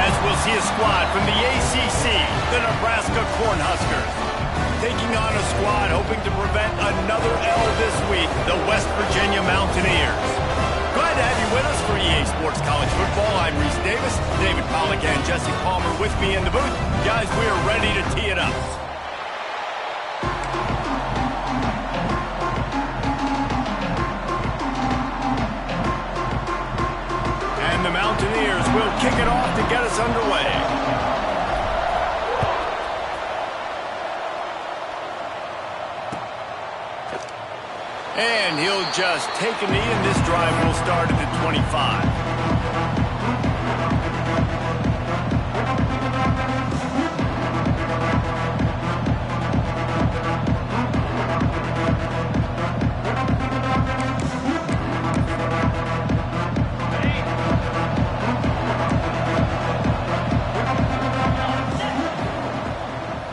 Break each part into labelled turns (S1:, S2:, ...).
S1: As we'll see a squad from the ACC, the Nebraska Cornhuskers, taking on a squad hoping to prevent another L this week, the West Virginia Mountaineers. Glad to have you with us for EA Sports College Football. I'm Reese Davis, David Pollack and Jesse Palmer with me in the booth. Guys, we are ready to tee it up. And the Mountaineers will kick it off to get us underway. And he'll just take a knee, and this drive will start at the 25.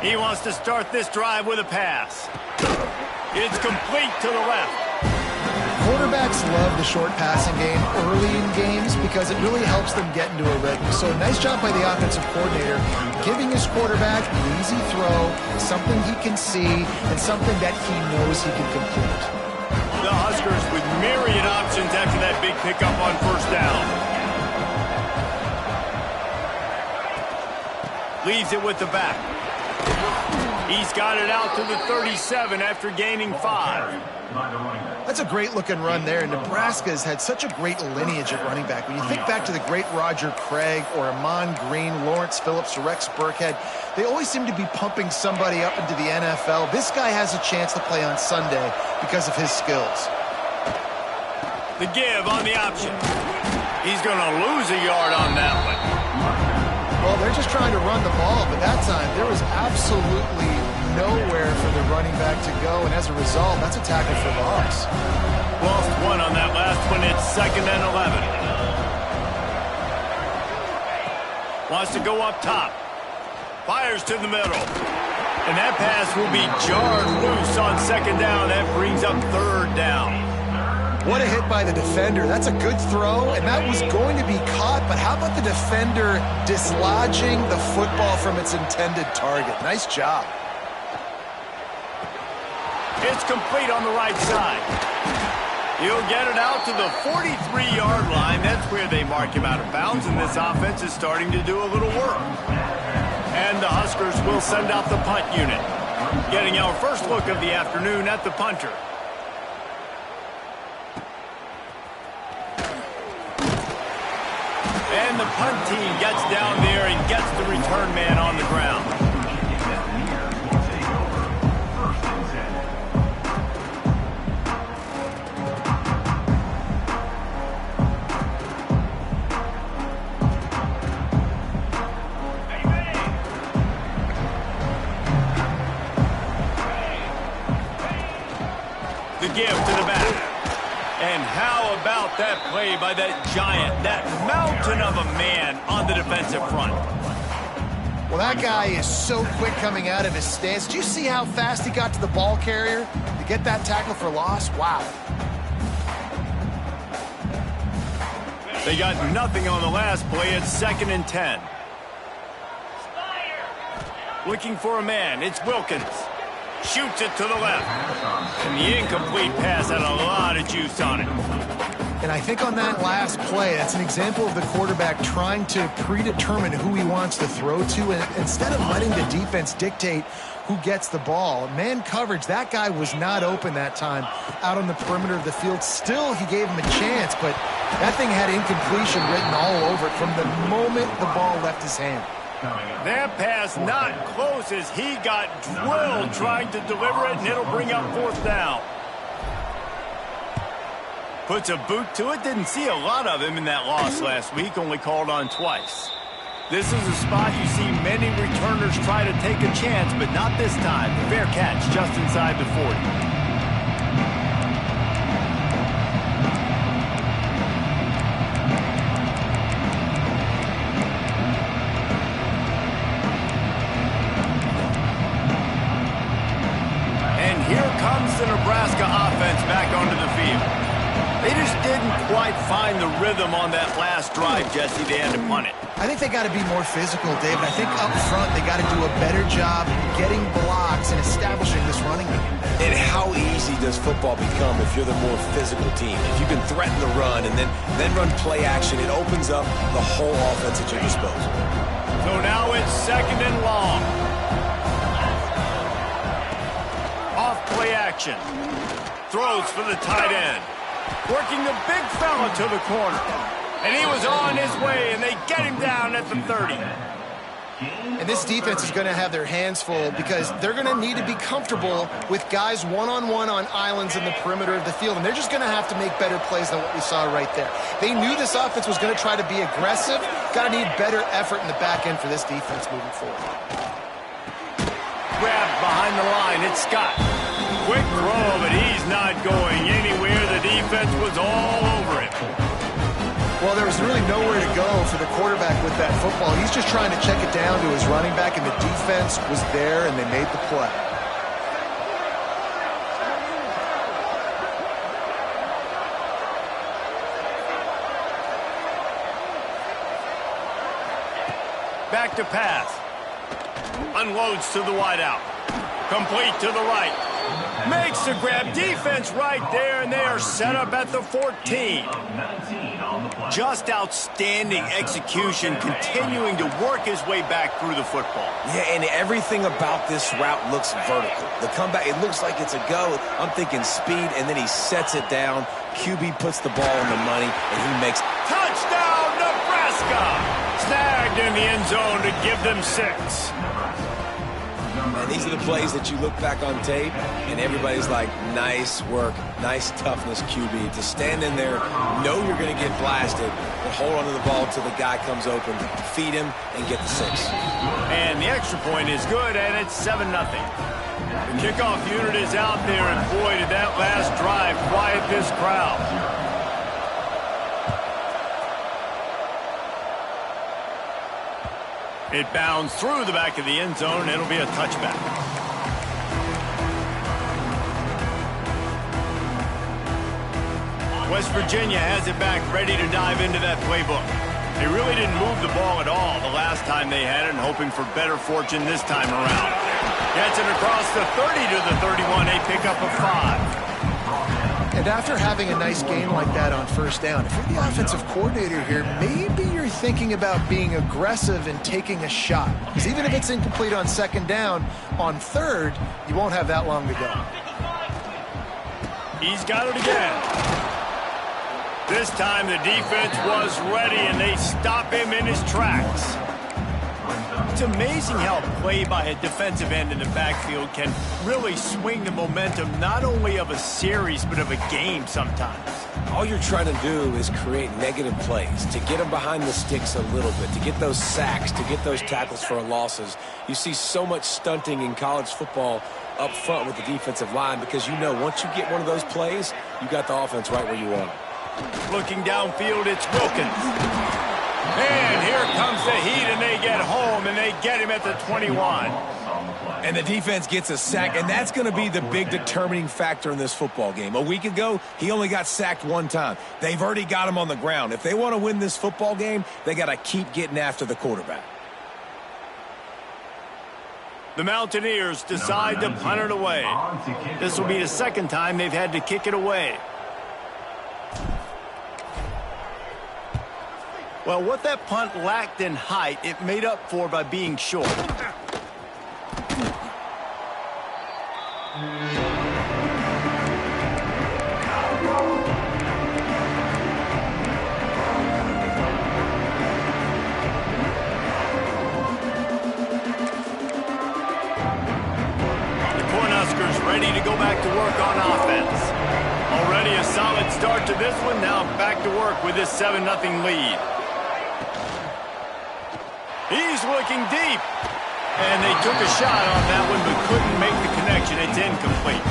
S1: He wants to start this drive with a pass. It's complete to the left.
S2: Quarterbacks love the short passing game early in games because it really helps them get into a rhythm. So nice job by the offensive coordinator, giving his quarterback an easy throw, something he can see, and something that he knows he can complete.
S1: The Huskers with myriad options after that big pickup on first down. Leaves it with the back. He's got it out to the 37 after gaining 5.
S2: That's a great-looking run there. Nebraska's had such a great lineage at running back. When you think back to the great Roger Craig or Amon Green, Lawrence Phillips, or Rex Burkhead, they always seem to be pumping somebody up into the NFL. This guy has a chance to play on Sunday because of his skills.
S1: The give on the option. He's going to lose a yard on that one.
S2: Well, they're just trying to run the ball, but that time there was absolutely nowhere for the running back to go, and as a result, that's a tackle for loss.
S1: Lost one on that last one. It's 2nd and 11. Wants to go up top. Fires to the middle. And that pass will be jarred loose on 2nd down. That brings up 3rd down.
S2: What a hit by the defender. That's a good throw, and that was going to be caught, but how about the defender dislodging the football from its intended target? Nice job.
S1: It's complete on the right side. He'll get it out to the 43-yard line. That's where they mark him out of bounds, and this offense is starting to do a little work. And the Huskers will send out the punt unit. Getting our first look of the afternoon at the punter. And the punt team gets down there and gets the return man on the ground. The give to the back. And how about that play by that giant, that mountain of a man on the defensive front?
S2: Well, that guy is so quick coming out of his stance. Did you see how fast he got to the ball carrier to get that tackle for loss? Wow.
S1: They got nothing on the last play. It's 2nd and 10. Looking for a man. It's Wilkins. Shoots it to the left. And the incomplete pass had a lot of juice on it.
S2: And I think on that last play, that's an example of the quarterback trying to predetermine who he wants to throw to, and instead of letting the defense dictate who gets the ball. Man coverage, that guy was not open that time out on the perimeter of the field. Still, he gave him a chance, but that thing had incompletion written all over it from the moment the ball left his hand.
S1: That pass not close as he got drilled trying to deliver it, and it'll bring up 4th down. Puts a boot to it. Didn't see a lot of him in that loss last week, only called on twice. This is a spot you see many returners try to take a chance, but not this time. Fair catch just inside the 40. The Nebraska offense back onto the field. They just didn't quite find the rhythm on that last drive, Jesse. They had to punt it.
S2: I think they got to be more physical, David. I think up front they got to do a better job getting blocks and establishing this running game.
S3: And how easy does football become if you're the more physical team? If you can threaten the run and then run play action, it opens up the whole offense at your disposal.
S1: So now it's 2nd and long. Off play action. Throws for the tight end. Working the big fella to the corner. And he was on his way, and they get him down at the 30.
S2: And this defense is going to have their hands full because they're going to need to be comfortable with guys one-on-one on islands in the perimeter of the field. And they're just going to have to make better plays than what we saw right there. They knew this offense was going to try to be aggressive. Got to need better effort in the back end for this defense moving forward.
S1: Grabbed behind the line. It's Scott. Quick throw, but he's not going anywhere. The defense was all over him.
S2: Well, there was really nowhere to go for the quarterback with that football. He's just trying to check it down to his running back, and the defense was there, and they made the play.
S1: Back to pass. Unloads to the wideout. Complete to the right. Makes the grab. Defense right there, and they are set up at the 14. Just outstanding execution, continuing to work his way back through the football.
S3: Yeah, and everything about this route looks vertical. The comeback, it looks like it's a go. I'm thinking speed, and then he sets it down. QB puts the ball in the money, and he makes...
S1: Touchdown, Nebraska! Snagged in the end zone to give them 6.
S3: And these are the plays that you look back on tape, and everybody's like, nice work, nice toughness, QB. To stand in there, know you're going to get blasted, but hold on to the ball until the guy comes open, feed him, and get the 6.
S1: And the extra point is good, and it's 7-0. The kickoff unit is out there, and boy, did that last drive quiet this crowd. It bounds through the back of the end zone, and it'll be a touchback. West Virginia has it back, ready to dive into that playbook. They really didn't move the ball at all the last time they had it, and hoping for better fortune this time around. Gets it across the 30 to the 31. They pick up a 5.
S2: And after having a nice game like that on first down, if you're the offensive coordinator here, maybe you're thinking about being aggressive and taking a shot. Because even if it's incomplete on 2nd down, on 3rd, you won't have that long to go.
S1: He's got it again. This time the defense was ready, and they stop him in his tracks. It's amazing how a play by a defensive end in the backfield can really swing the momentum not only of a series but of a game sometimes.
S3: All you're trying to do is create negative plays, to get them behind the sticks a little bit, to get those sacks, to get those tackles for losses. You see so much stunting in college football up front with the defensive line because you know once you get one of those plays, you got the offense right where you want it.
S1: Looking downfield, it's Wilkins. And here comes the heat, and they get home, and they get him at the 21.
S3: And the defense gets a sack, and that's going to be the big determining factor in this football game. A week ago, he only got sacked 1 time. They've already got him on the ground. If they want to win this football game, they got to keep getting after the quarterback.
S1: The Mountaineers decide to punt it away. This will be the 2nd time they've had to kick it away. Well, what that punt lacked in height, it made up for by being short. The Cornhuskers ready to go back to work on offense. Already a solid start to this one. Now back to work with this 7-0 lead. He's looking deep. And they took a shot on that one, but couldn't make the connection. It's incomplete.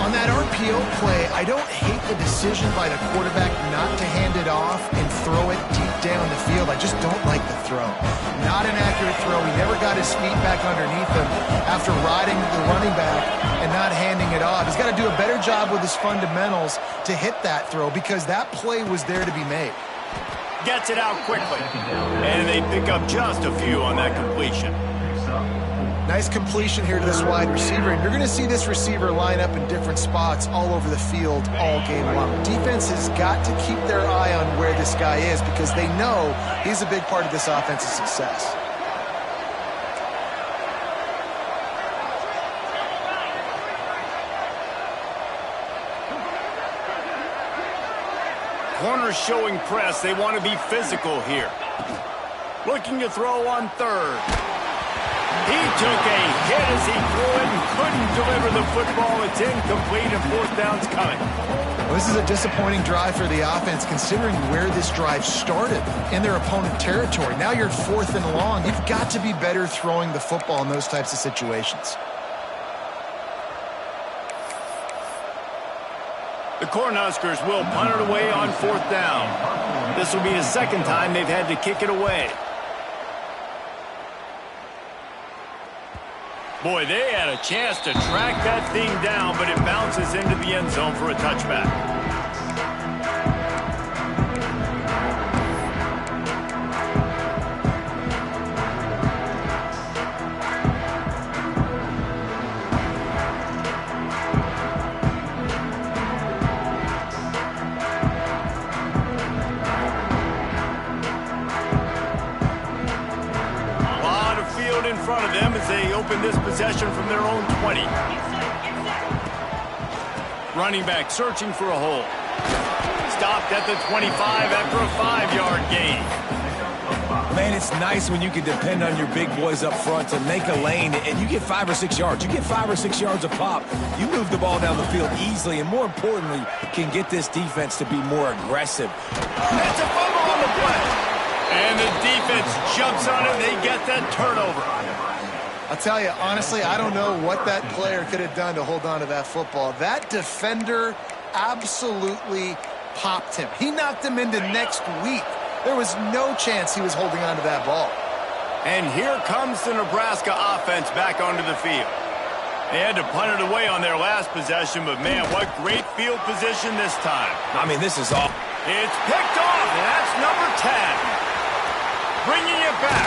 S2: On that RPO play, I don't hate the decision by the quarterback not to hand it off and throw it deep down the field. I just don't like the throw. Not an accurate throw. He never got his feet back underneath him after riding the running back and not handing it off. He's got to do a better job with his fundamentals to hit that throw because that play was there to be made.
S1: gets it out quickly. And they pick up just a few on that completion.
S2: Nice completion here to this wide receiver, and you're going to see this receiver line up in different spots all over the field all game long. Defense has got to keep their eye on where this guy is because they know he's a big part of this offense's success.
S1: Corners showing press. They want to be physical here. Looking to throw on third. He took a hit as he threw it and couldn't deliver the football. It's incomplete and fourth down's coming.
S2: Well, this is a disappointing drive for the offense considering where this drive started in their opponent territory. Now you're 4th and long. You've got to be better throwing the football in those types of situations.
S1: The Cornhuskers will punt it away on 4th down. This will be the second time they've had to kick it away. Boy, they had a chance to track that thing down, but it bounces into the end zone for a touchback. In front of them as they open this possession from their own 20. Running back searching for a hole. Stopped at the 25 after a 5-yard gain.
S3: Man, it's nice when you can depend on your big boys up front to make a lane and you get 5 or 6 yards. You get 5 or 6 yards a pop. You move the ball down the field easily and, more importantly, can get this defense to be more aggressive.
S1: It's a fumble on the play. And the defense jumps on it. They get that turnover.
S2: I'll tell you, honestly, I don't know what that player could have done to hold on to that football. That defender absolutely popped him. He knocked him into next week. There was no chance he was holding on to that ball.
S1: And here comes the Nebraska offense back onto the field. They had to punt it away on their last possession, but man, what great field position this time.
S3: I mean, this is all.
S1: It's picked off, and that's number 10. Bringing it back.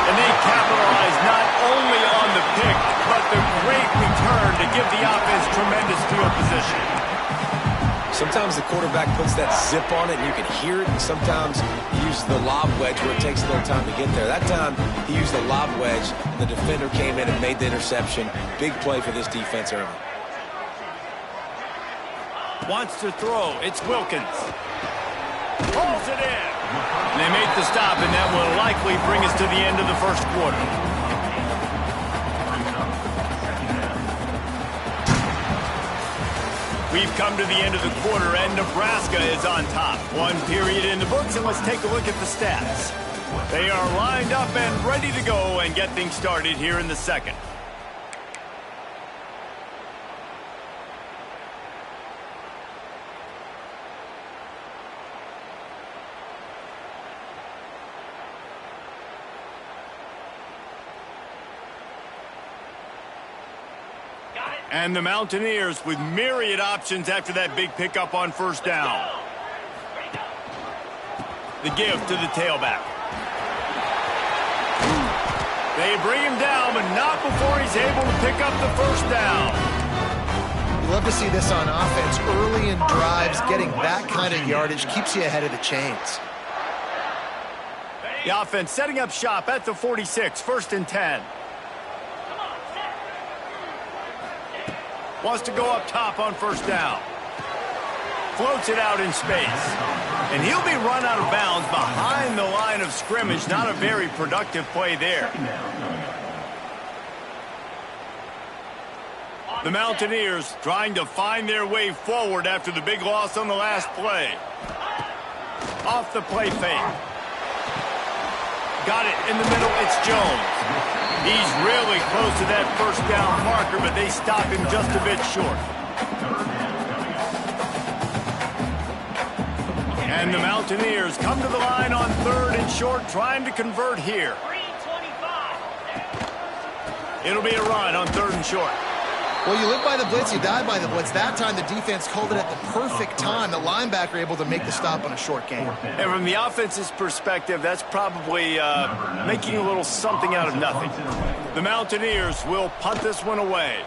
S1: And they capitalize not only on the pick, but the great return to give the offense tremendous field position.
S3: Sometimes the quarterback puts that zip on it and you can hear it, and sometimes he uses the lob wedge where it takes a little time to get there. That time he used the lob wedge, and the defender came in and made the interception. Big play for this defense early.
S1: Wants to throw. It's Wilkins. Pulls it in. And they make the stop, and that will likely bring us to the end of the first quarter. We've come to the end of the quarter, and Nebraska is on top. 1 period in the books, and let's take a look at the stats. They are lined up and ready to go and get things started here in the second. And the Mountaineers with myriad options after that big pickup on first down. The give to the tailback. They bring him down, but not before he's able to pick up the first down.
S2: You love to see this on offense. Early in drives, getting that kind of yardage keeps you ahead of the chains.
S1: The offense setting up shop at the 46, 1st and 10. Wants to go up top on first down. Floats it out in space. And he'll be run out of bounds behind the line of scrimmage. Not a very productive play there. The Mountaineers trying to find their way forward after the big loss on the last play. Off the play fake. Got it in the middle. It's Jones. He's really close to that first down marker, but they stop him just a bit short. And the Mountaineers come to the line on 3rd and short, trying to convert here. It'll be a run on 3rd and short.
S2: Well, you live by the blitz, you die by the blitz. That time, the defense called it at the perfect time. The linebacker able to make the stop on a short gain.
S1: And from the offense's perspective, that's probably making a little something out of nothing. The Mountaineers will punt this one away.